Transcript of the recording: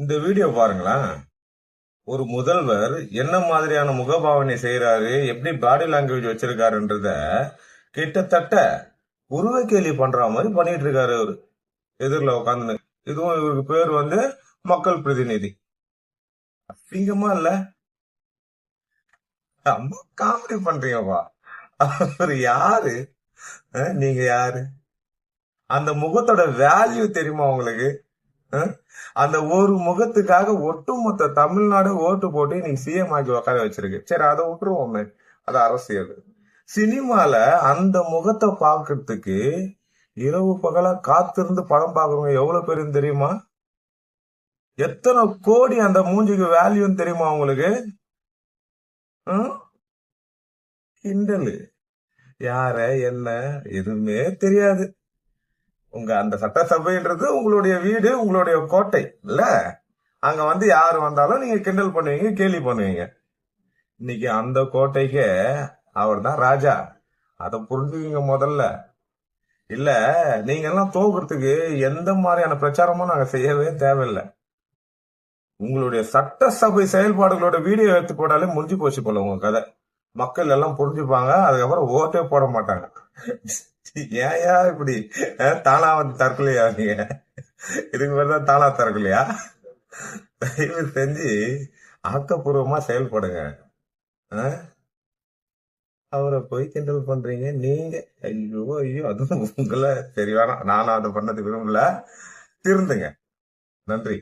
இந்த வீடியோ பாருங்களேன். ஒரு முதல்வர் என்ன மாதிரியான முகபாவனை செய்யறாரு, எப்படி பாடி லாங்குவேஜ் வச்சிருக்காருன்றத கிட்டத்தட்ட உருவ கேலி பண்ற மாதிரி பண்ணிட்டு இருக்காரு அவரு எதிரில உட்காந்து. இதுவும் இவருக்கு பேர் மக்கள் பிரதிநிதி. அசிங்கமா இல்ல? அம்மா காமெடி பண்றீங்கப்பா. அவர் யாரு? நீங்க யாரு? அந்த முகத்தோட வேல்யூ தெரியுமா உங்களுக்கு? அந்த ஒரு முகத்துக்காக ஒட்டுமொத்த தமிழ்நாடு ஓட்டு போட்டு நீங்க சிஎம் ஆக்கி உட்கார வச்சிருக்கு. சரி, அதை விட்டுருவோமே, அது அரசியல். சினிமால அந்த முகத்தை பாக்குறதுக்கு இரவு பகலா காத்திருந்து படம் பாக்குறவங்க எவ்வளவு பேருன்னு தெரியுமா? எத்தனை கோடி அந்த மூஞ்சிக்கு வேல்யூன்னு தெரியுமா உங்களுக்கு? கிண்டலு. யார என்ன எதுவுமே தெரியாது. உங்க அந்த சட்டசபைன்றது உங்களுடைய வீடு, உங்களுடைய கோட்டை இல்ல? அங்க யாரு வந்தாலும் நீங்க கிண்டல் பண்ணுவீங்க, கேலி பண்ணுவீங்க. இன்னைக்கு அந்த கோட்டைக்கு அவர் தான் ராஜா. அதை புரிஞ்சுக்கீங்க முதல்ல. இல்ல, நீங்க எல்லாம் தோக்குறதுக்கு எந்த மாதிரியான பிரச்சாரமும் நாங்க செய்யவே தேவையில்லை. உங்களுடைய சட்டசபை செயல்பாடுகளோட வீடியோ எடுத்து போட்டாலே முடிஞ்சு போச்சு போல உங்க கதை. மக்கள் எல்லாம் புரிஞ்சுப்பாங்க, அதுக்கப்புறம் ஓட்டே போட மாட்டாங்க. ஏயா இப்படி தானா தற்கொலையா நீங்க? இதுக்கு மேலதான் தானா தற்கொலையா? தயவு செஞ்சு ஆக்கப்பூர்வமா செயல்படுங்க. அவரை போய் கிண்டல் பண்றீங்க நீங்க. ஐயோ ஐயோ, அதுவும் உங்களை சரி வேணாம், நானும் அதை பண்ணது விரும்பல. திருந்துங்க. நன்றி.